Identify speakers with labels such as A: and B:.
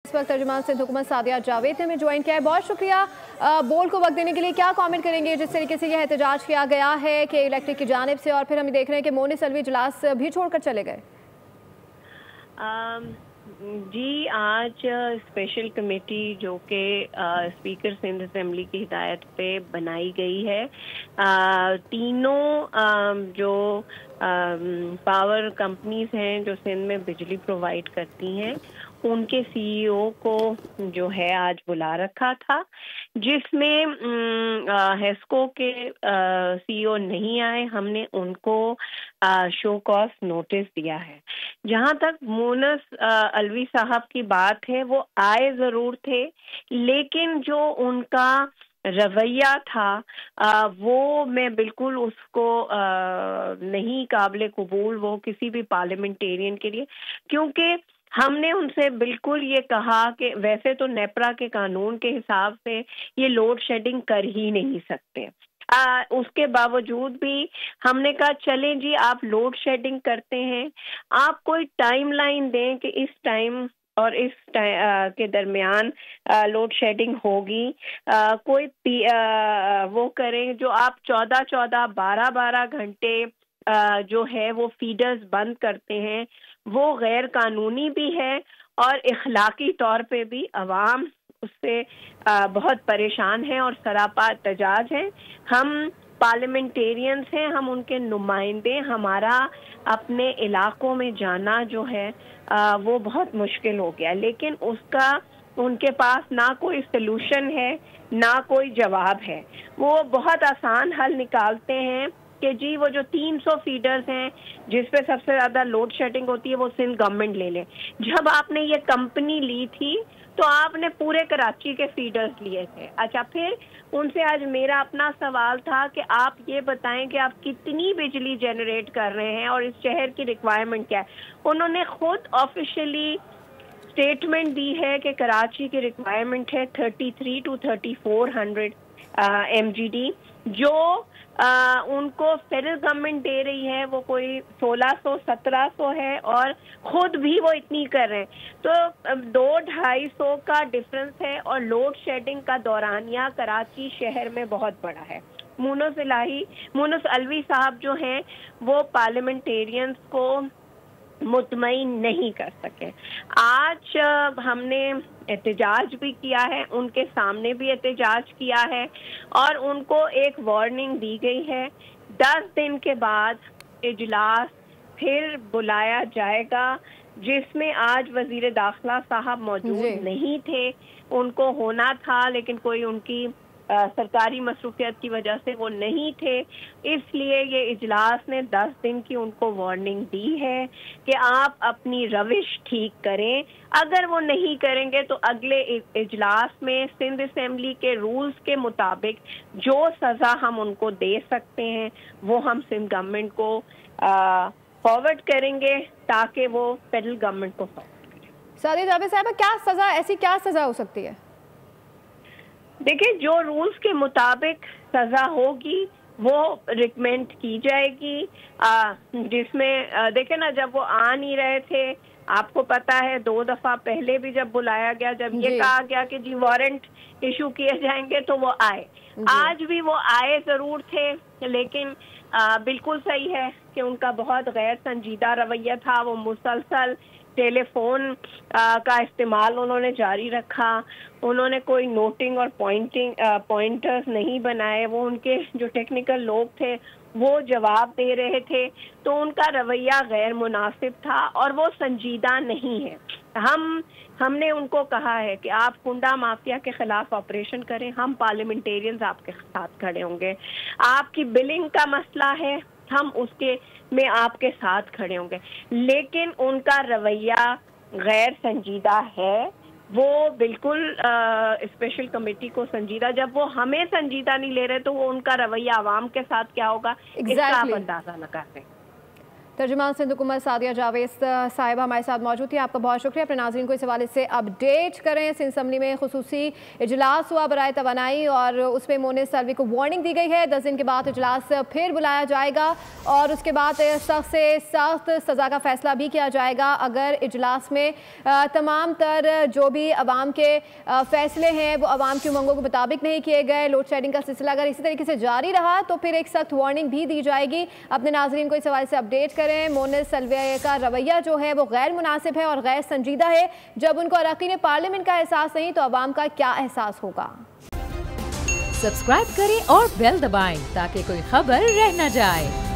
A: इस वक्त तर्जुमान सिंध हुकूमत सादिया जावेद ने हमें ज्वाइन किया है। बहुत शुक्रिया बोल को वक्त देने के लिए। क्या कमेंट करेंगे जिस तरीके से यह एहतजाज किया गया है कि इलेक्ट्रिक की जानिब से, और फिर हम देख रहे हैं कि मोनिस अलवी इजलास भी छोड़कर चले गए।
B: जी, आज स्पेशल कमेटी जो कि स्पीकर सिंध असेंबली की हिदायत पे बनाई गई है, तीनों जो पावर कंपनीज हैं जो सिंध में बिजली प्रोवाइड करती हैं उनके सीईओ को जो है आज बुला रखा था, जिसमें हेस्को के सीईओ नहीं आए। हमने उनको शो कॉज नोटिस दिया है। जहां तक मोनस अलवी साहब की बात है, वो आए जरूर थे, लेकिन जो उनका रवैया था वो मैं बिल्कुल उसको नहीं काबिल कबूल वो किसी भी पार्लियामेंटेरियन के लिए, क्योंकि हमने उनसे बिल्कुल ये कहा कि वैसे तो नेपरा के कानून के हिसाब से ये लोड शेडिंग कर ही नहीं सकते। उसके बावजूद भी हमने कहा चलें जी, आप लोड शेडिंग करते हैं, आप कोई टाइमलाइन दें कि इस टाइम और इस टाइम के दरमियान लोड शेडिंग होगी। कोई वो करें जो आप 14-14, 12-12 घंटे जो है वो फीडर्स बंद करते हैं, वो गैर कानूनी भी है और इखलाकी तौर पे भी अवाम उससे बहुत परेशान है और सरापा एहतजाज है। हम पार्लियामेंटेरियंस हैं, हम उनके नुमाइंदे, हमारा अपने इलाकों में जाना जो है वो बहुत मुश्किल हो गया, लेकिन उसका उनके पास ना कोई सलूशन है ना कोई जवाब है। वो बहुत आसान हल निकालते हैं कि जी वो जो 300 फीडर्स हैं जिस पे सबसे ज़्यादा लोड शेडिंग होती है वो सिंध गवर्नमेंट ले ले। जब आपने ये कंपनी ली थी तो आपने पूरे कराची के फीडर्स लिए थे। अच्छा, फिर उनसे आज मेरा अपना सवाल था कि आप ये बताएं कि आप कितनी बिजली जनरेट कर रहे हैं और इस शहर की रिक्वायरमेंट क्या है। उन्होंने खुद ऑफिशियली स्टेटमेंट दी है कि कराची की रिक्वायरमेंट है 33 to 3400 MGD, जो उनको फेडरल गवर्नमेंट दे रही है वो कोई 1600-1700 है और खुद भी वो इतनी कर रहे हैं। तो 200-250 का डिफरेंस है और लोड शेडिंग का दौरानिया कराची शहर में बहुत बड़ा है। मोनस अलवी साहब जो हैं वो पार्लियामेंटेरियंस को मुतमईन नहीं कर सके। आज हमने एहतजाज भी किया है, उनके सामने भी एहतजाज किया है और उनको एक वार्निंग दी गई है। 10 दिन के बाद इजलास फिर बुलाया जाएगा, जिसमें आज वजीर दाखिला साहब मौजूद नहीं थे। उनको होना था लेकिन कोई उनकी सरकारी मसरूफियत की वजह से वो नहीं थे, इसलिए ये इजलास ने 10 दिन की उनको वार्निंग दी है कि आप अपनी रविश ठीक करें। अगर वो नहीं करेंगे तो अगले इजलास में सिंध असेंबली के रूल्स के मुताबिक जो सज़ा हम उनको दे सकते हैं वो हम सिंध गवर्नमेंट को फॉरवर्ड करेंगे ताकि वो फेडरल गवर्नमेंट को फॉरवर्ड करें।
A: सादिया जावेद साहब, क्या सज़ा, ऐसी क्या सज़ा हो सकती है?
B: देखिए, जो रूल्स के मुताबिक सजा होगी वो रिकमेंड की जाएगी, जिसमें देखे ना, जब वो आ नहीं रहे थे, आपको पता है 2 दफा पहले भी जब बुलाया गया, जब ये कहा गया कि जी वारंट इशू किए जाएंगे तो वो आए। आज भी वो आए जरूर थे, लेकिन बिल्कुल सही है कि उनका बहुत गैर संजीदा रवैया था। वो मुसलसल टेलीफोन का इस्तेमाल उन्होंने जारी रखा, उन्होंने कोई नोटिंग और पॉइंटर्स नहीं बनाए। वो उनके जो टेक्निकल लोग थे वो जवाब दे रहे थे, तो उनका रवैया गैर मुनासिब था और वो संजीदा नहीं है। हमने उनको कहा है कि आप कुंडा माफिया के खिलाफ ऑपरेशन करें, हम पार्लियामेंटेरियंस आपके साथ खड़े होंगे। आपकी बिलिंग का मसला है, हम उसके में आपके साथ खड़े होंगे, लेकिन उनका रवैया गैर संजीदा है। वो बिल्कुल स्पेशल कमेटी को संजीदा, जब वो हमें संजीदा नहीं ले रहे तो वो उनका रवैया आवाम के साथ क्या होगा इसका आप अंदाजा लगा सकते हैं।
A: तर्जुमान सिंध हुकूमत सादिया जावेद साहिबा हमारे साथ मौजूद थी। आपका बहुत शुक्रिया। अपने नाज़रीन को इस हवाले से अपडेट करें। सिंध असम्बली में खुसूसी इजलास हुआ बराए तवानाई और उसमें मोनिस अलवी को वार्निंग दी गई है। 10 दिन के बाद इजलास फिर बुलाया जाएगा और उसके बाद सख्त से सख्त सज़ा का फैसला भी किया जाएगा अगर इजलास में तमाम तर जो भी अवाम के फैसले हैं वो अवाम की उमंगों के मुताबिक नहीं किए गए। लोड शेडिंग का सिलसिला अगर इसी तरीके से जारी रहा तो फिर एक सख्त वार्निंग भी दी जाएगी। अपने नाज़रीन को इस हवाले से अपडेट करें। मोनिस अलवी का रवैया जो है वो गैर मुनासिब है और गैर संजीदा है। जब उनको अरकान पार्लियामेंट का एहसास नहीं तो अवाम का क्या एहसास होगा।
C: सब्सक्राइब करें और बेल दबाएं ताकि कोई खबर रह न जाए।